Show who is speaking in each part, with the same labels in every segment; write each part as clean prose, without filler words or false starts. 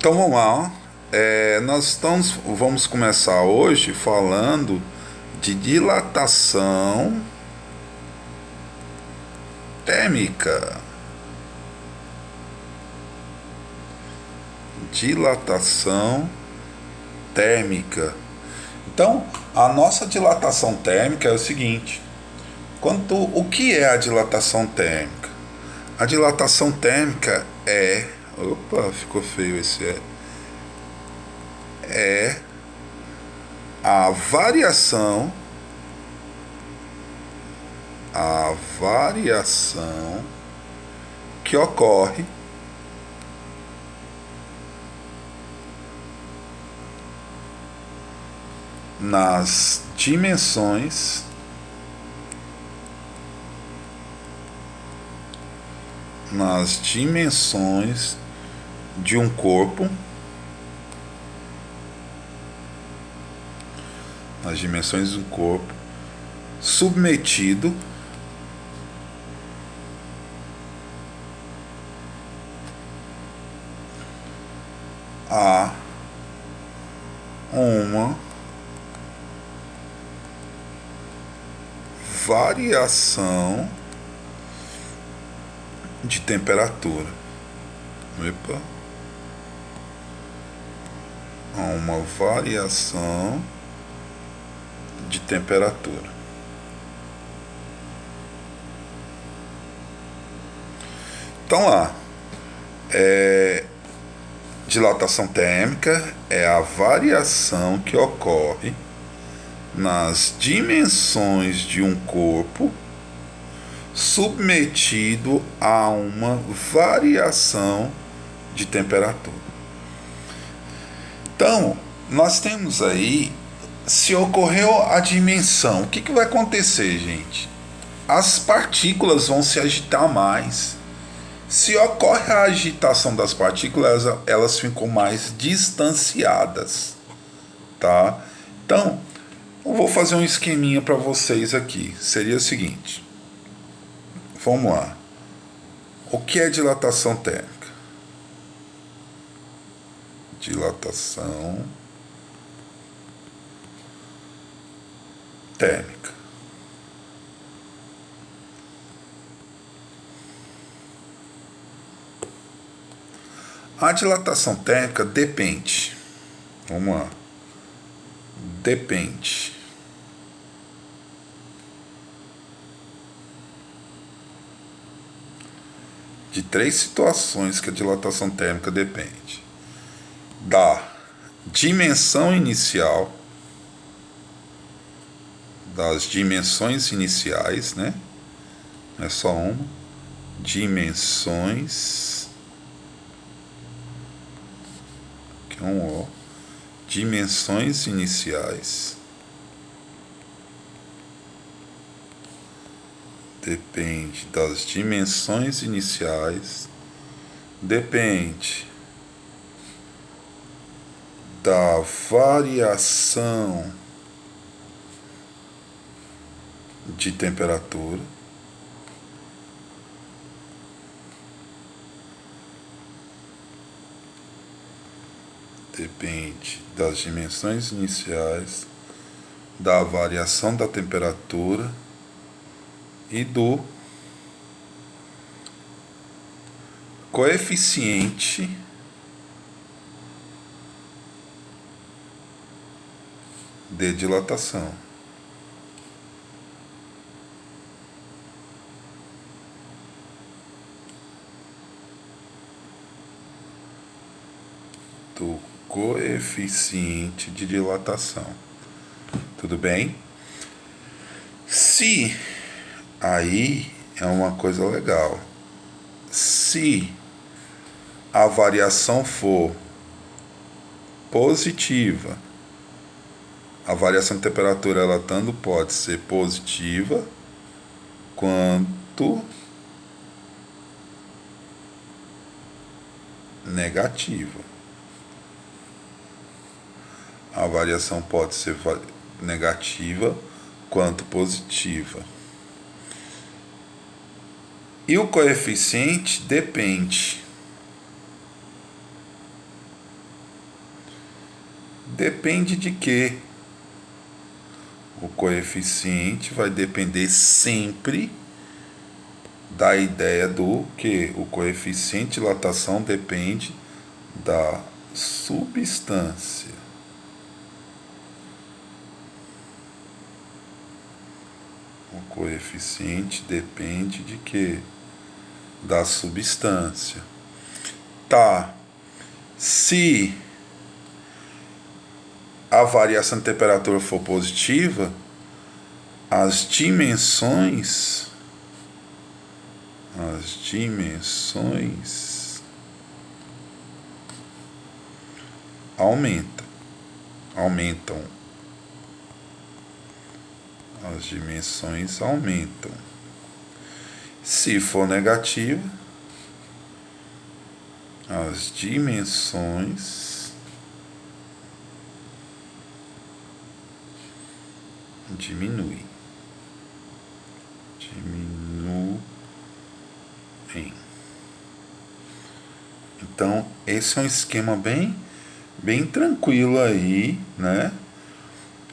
Speaker 1: Então vamos lá, ó. Vamos começar hoje falando de dilatação térmica. Dilatação térmica. Então, a nossa dilatação térmica é o seguinte: o que é a dilatação térmica? A dilatação térmica é. Opa, ficou feio esse é. É a variação. A variação que ocorre nas dimensões de um corpo, nas dimensões de um corpo submetido a uma variação de temperatura. Epa. A uma variação de temperatura. Então lá, dilatação térmica é a variação que ocorre nas dimensões de um corpo submetido a uma variação de temperatura. Então, nós temos aí, se ocorreu a dimensão, o que vai acontecer, gente? As partículas vão se agitar mais. Se ocorre a agitação das partículas, elas ficam mais distanciadas, tá? Então, eu vou fazer um esqueminha para vocês aqui. Seria o seguinte. Vamos lá. O que é dilatação térmica? Dilatação térmica. A dilatação térmica depende. Vamos lá. Depende de três situações que a dilatação térmica depende: da dimensão inicial, das dimensões iniciais, né? Não é só uma. Dimensões, que é um O. Dimensões iniciais. Depende das dimensões iniciais. Depende da variação de temperatura. Depende das dimensões iniciais, da variação da temperatura e do coeficiente de dilatação. Do coeficiente de dilatação. Tudo bem? Se aí é uma coisa legal. Se a variação for positiva, a variação de temperatura ela tanto pode ser positiva quanto negativa. A variação pode ser negativa quanto positiva. E o coeficiente depende depende de quê? O coeficiente vai depender sempre da ideia do que o coeficiente de dilatação depende da substância. O coeficiente depende de quê? Da substância. Tá. Se a variação de temperatura for positiva, as dimensões aumentam. As dimensões aumentam. Se for negativa, as dimensões diminuem. Então, esse é um esquema bem tranquilo aí, né?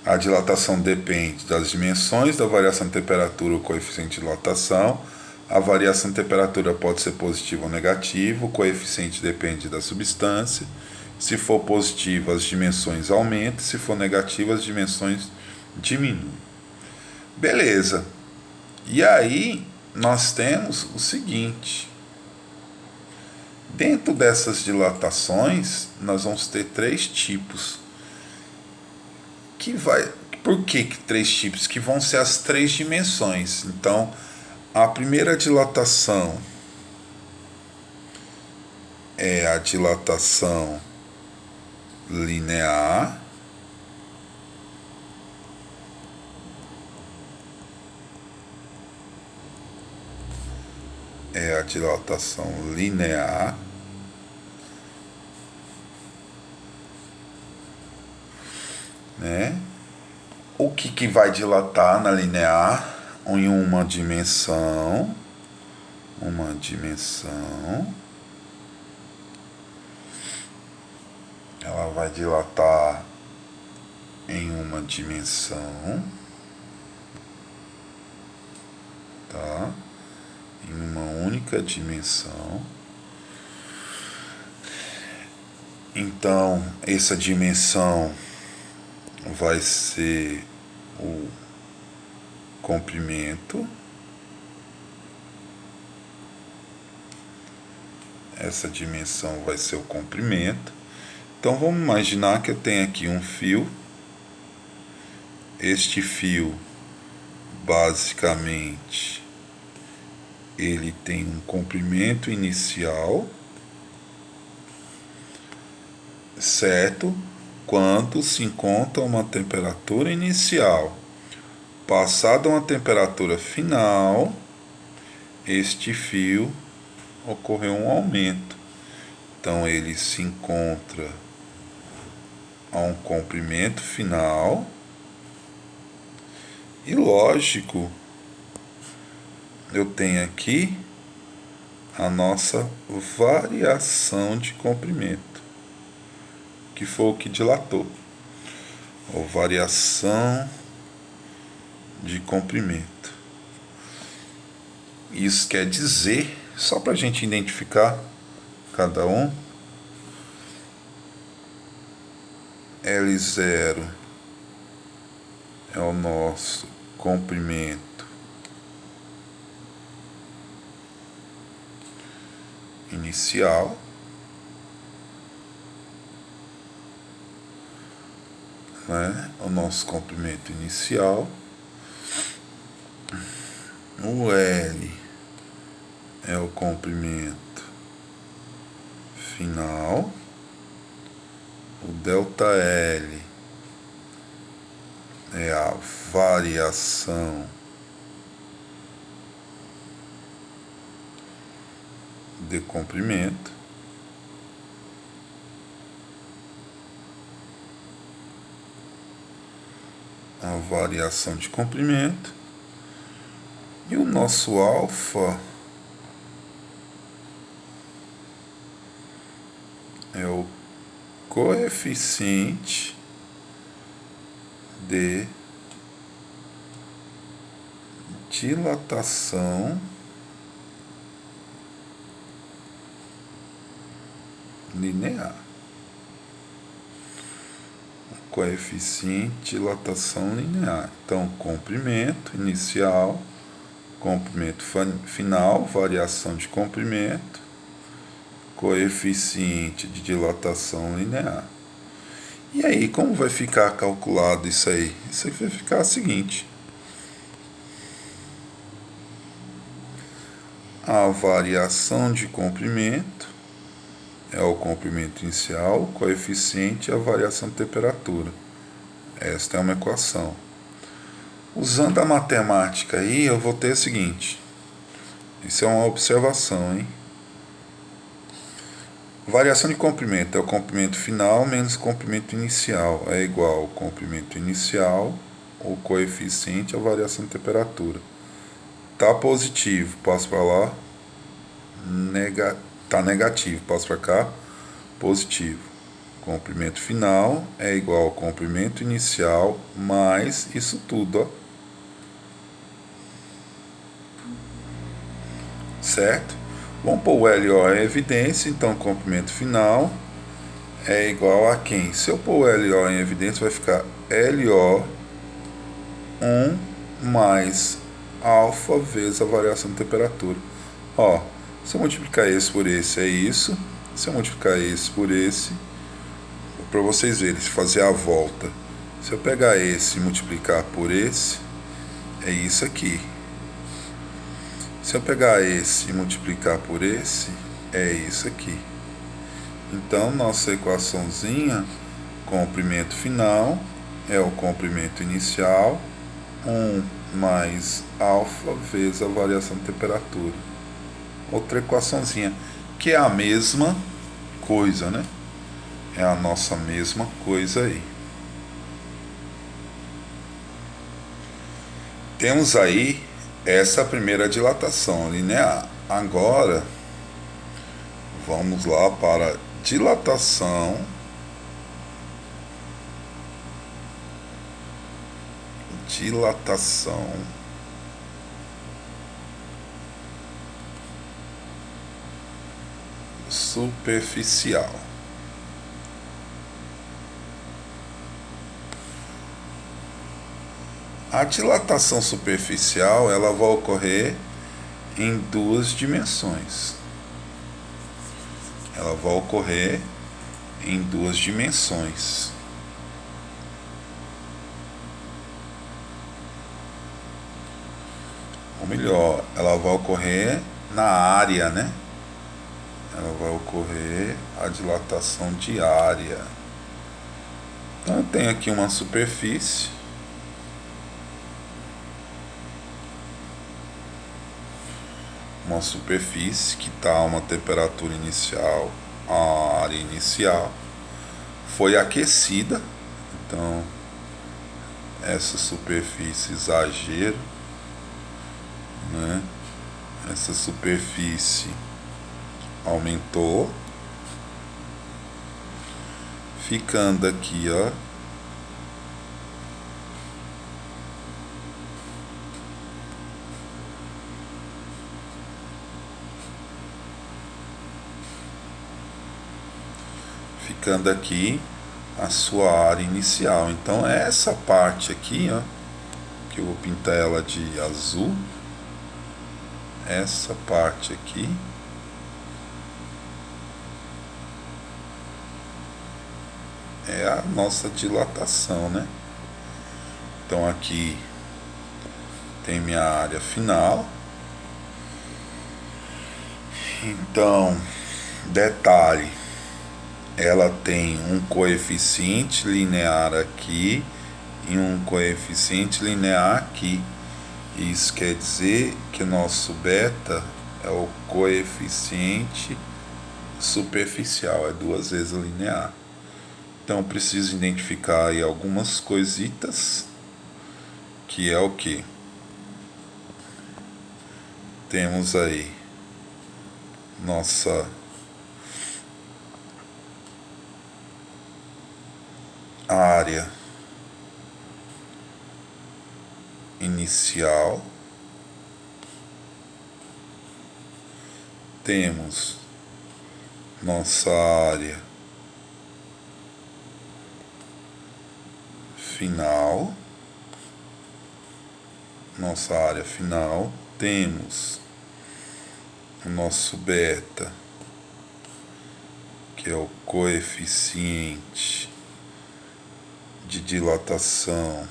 Speaker 1: A dilatação depende das dimensões, da variação de temperatura, o coeficiente de dilatação. A variação de temperatura pode ser positiva ou negativa, o coeficiente depende da substância. Se for positiva, as dimensões aumentam, se for negativa, as dimensões diminuem. Beleza. E aí, nós temos o seguinte: dentro dessas dilatações, nós vamos ter 3 tipos. Por que 3 tipos? Que vão ser as 3 dimensões. Então, a primeira dilatação é a dilatação linear. Né? O que vai dilatar na linear? Em uma dimensão. Ela vai dilatar em uma dimensão, tá? Em uma única dimensão. Então, essa dimensão vai ser o comprimento. Essa dimensão vai ser o comprimento. Então vamos imaginar que eu tenho aqui um fio. Este fio, basicamente, ele tem um comprimento inicial, certo? Quando se encontra uma temperatura inicial. Passada uma temperatura final, este fio ocorreu um aumento. Então ele se encontra a um comprimento final. E lógico, eu tenho aqui a nossa variação de comprimento, que foi o que dilatou. Ou variação de comprimento. Isso quer dizer, só para a gente identificar cada um, L0 é o nosso comprimento inicial. Né? O nosso comprimento inicial. O L é o comprimento final. O ΔL é a variação de comprimento. A variação de comprimento. E o nosso alfa é o coeficiente de dilatação linear. Coeficiente de dilatação linear. Então, comprimento inicial, comprimento final, variação de comprimento, coeficiente de dilatação linear. E aí, como vai ficar calculado isso aí? Isso aí vai ficar o seguinte: a variação de comprimento é o comprimento inicial, o coeficiente é a variação de temperatura. Esta é uma equação. Usando a matemática aí, eu vou ter o seguinte. Isso é uma observação, hein? Variação de comprimento é o comprimento final menos o comprimento inicial. É igual ao comprimento inicial, o coeficiente, a variação de temperatura. Tá positivo, passo para lá. Tá negativo, passo para cá. Positivo. Comprimento final é igual ao comprimento inicial mais isso tudo, ó. Certo? Vamos pôr o LO em evidência, então comprimento final é igual a quem? Se eu pôr o LO em evidência, vai ficar LO 1 mais alfa vezes a variação de temperatura. Ó, se eu multiplicar esse por esse, é isso. Se eu multiplicar esse por esse, para vocês verem, se fazer a volta. Se eu pegar esse e multiplicar por esse, é isso aqui. Se eu pegar esse e multiplicar por esse, é isso aqui. Então, nossa equaçãozinha, comprimento final é o comprimento inicial, 1 mais alfa vezes a variação de temperatura. Outra equaçãozinha, que é a mesma coisa, né? É a nossa mesma coisa aí. Temos aí essa primeira dilatação linear. Agora, vamos lá para dilatação superficial. A dilatação superficial, ela vai ocorrer em duas dimensões. Ela vai ocorrer em duas dimensões. Ou melhor, ela vai ocorrer na área, né? Ela vai ocorrer a dilatação de área. Então eu tenho aqui uma superfície. Uma superfície que está a uma temperatura inicial, a área inicial foi aquecida. Então essa superfície exagero, né? Essa superfície aumentou, ficando aqui, ó, ficando aqui a sua área inicial. Então essa parte aqui, ó, que eu vou pintar ela de azul, essa parte aqui é a nossa dilatação, né? Então aqui tem minha área final. Então, detalhe, ela tem um coeficiente linear aqui e um coeficiente linear aqui. Isso quer dizer que nosso beta é o coeficiente superficial, é duas vezes linear. Então preciso identificar aí algumas coisitas, que é o que? Temos aí nossa área inicial, temos nossa área final, temos o nosso beta, que é o coeficiente de dilatação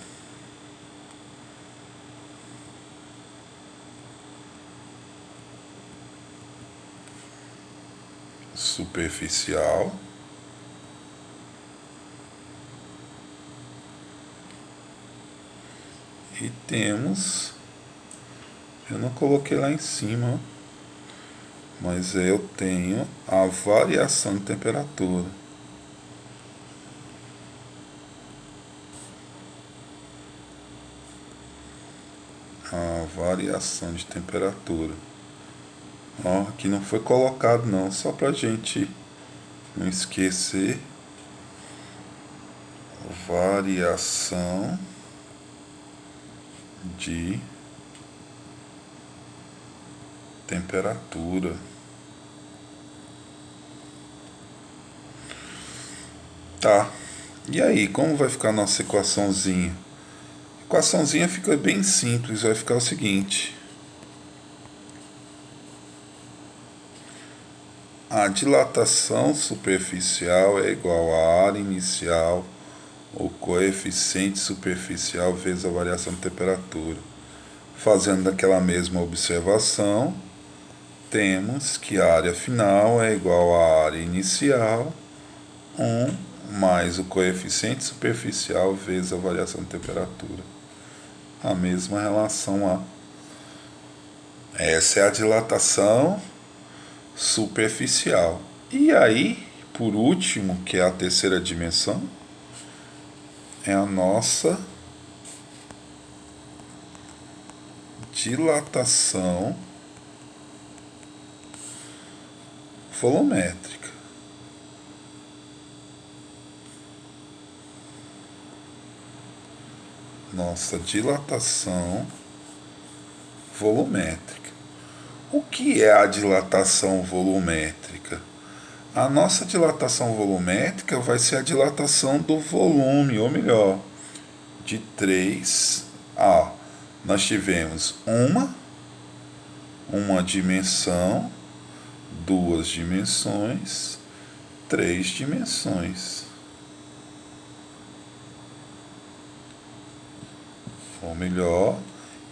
Speaker 1: superficial, e temos, eu não coloquei lá em cima, mas eu tenho a variação de temperatura. A variação de temperatura. Ó, aqui não foi colocado não, só pra gente não esquecer. Variação de temperatura. Tá. E aí, como vai ficar a nossa equaçãozinha? A equaçãozinha fica bem simples, vai ficar o seguinte: a dilatação superficial é igual à área inicial, o coeficiente superficial vezes a variação de temperatura. Fazendo aquela mesma observação, temos que a área final é igual à área inicial, 1 mais o coeficiente superficial vezes a variação de temperatura. A mesma relação lá. Essa é a dilatação superficial. E aí, por último, que é a terceira dimensão, é a nossa dilatação volumétrica. Nossa dilatação volumétrica. O que é a dilatação volumétrica? A nossa dilatação volumétrica vai ser a dilatação do volume, ou melhor, de 3A. Nós tivemos uma dimensão, 2 dimensões, 3 dimensões. Ou melhor,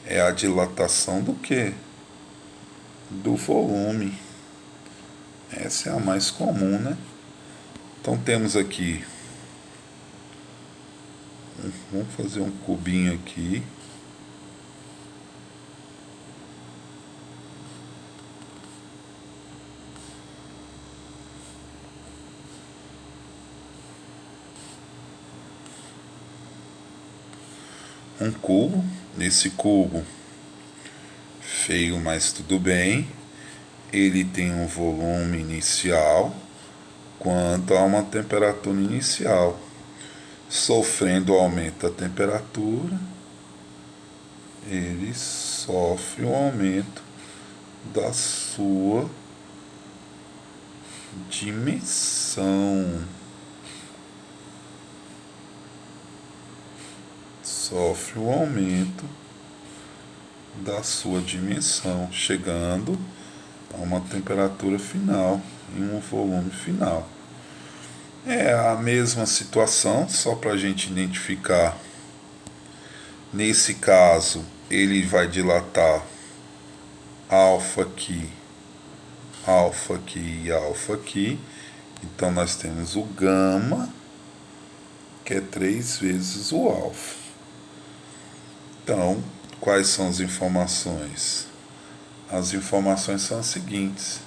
Speaker 1: é a dilatação do quê? Do volume. Essa é a mais comum, né? Então temos aqui, vamos fazer um cubinho aqui. Um cubo, nesse cubo, feio, mas tudo bem, ele tem um volume inicial quanto a uma temperatura inicial. Sofrendo o aumento da temperatura, ele sofre o aumento da sua dimensão. Sofre o aumento da sua dimensão, chegando a uma temperatura final, em um volume final. É a mesma situação, só para a gente identificar. Nesse caso, ele vai dilatar alfa aqui e alfa aqui. Então, nós temos o gama, que é 3 vezes o alfa. Então, quais são as informações? As informações são as seguintes.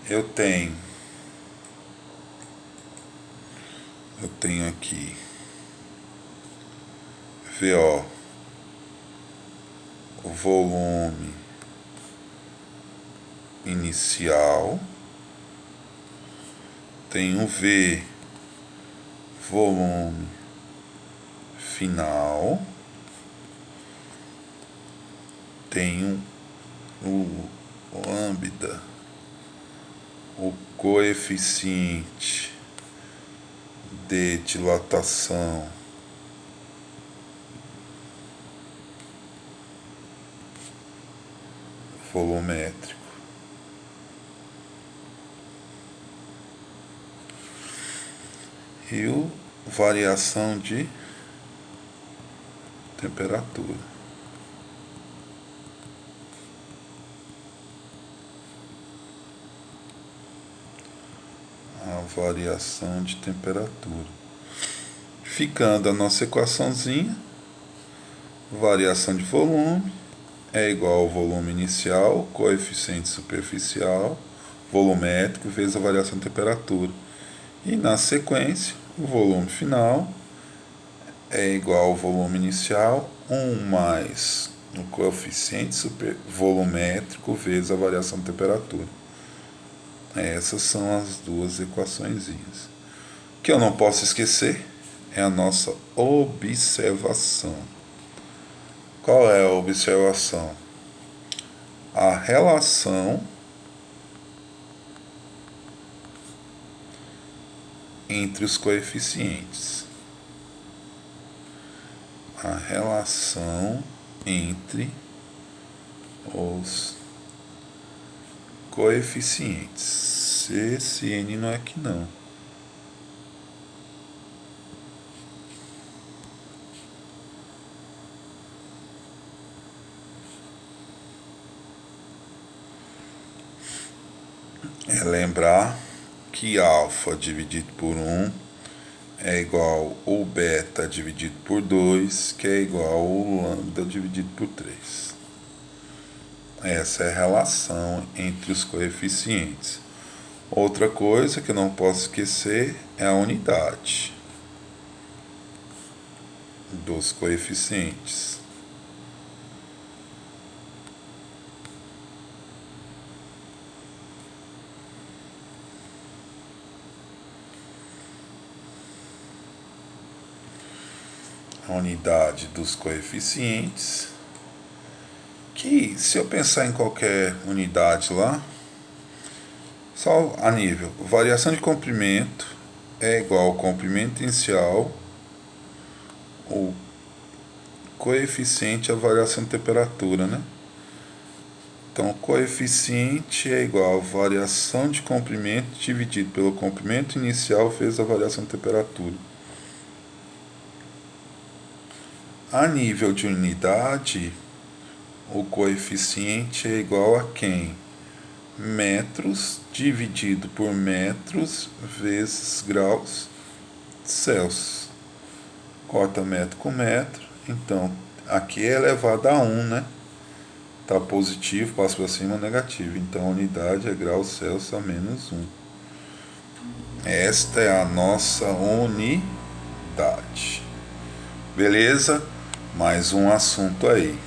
Speaker 1: Eu tenho aqui VO, o volume inicial, tenho V, volume final, tem o lambda, o coeficiente de dilatação volumétrico e o variação de temperatura. A variação de temperatura. Ficando a nossa equaçãozinha, variação de volume é igual ao volume inicial, coeficiente superficial, volumétrico, vezes a variação de temperatura. E na sequência, o volume final é igual ao volume inicial, 1 mais o coeficiente volumétrico vezes a variação de temperatura. Essas são as duas equaçõezinhas. O que eu não posso esquecer é a nossa observação. Qual é a observação? A relação entre os coeficientes. A relação entre os coeficientes. Esse N não é aqui não. É lembrar que alfa dividido por 1 é igual ao beta dividido por 2, que é igual ao lambda dividido por 3. Essa é a relação entre os coeficientes. Outra coisa que eu não posso esquecer é a unidade dos coeficientes. A unidade dos coeficientes, que se eu pensar em qualquer unidade lá, só a nível, variação de comprimento é igual ao comprimento inicial, o coeficiente é a variação de temperatura, né? Então, o coeficiente é igual a variação de comprimento dividido pelo comprimento inicial vezes a variação de temperatura. A nível de unidade, o coeficiente é igual a quem? Metros dividido por metros vezes graus Celsius. Corta metro com metro. Então, aqui é elevado a 1, né? Está positivo, passa para cima, negativo. Então, a unidade é graus Celsius a menos 1. Esta é a nossa unidade. Beleza? Mais um assunto aí.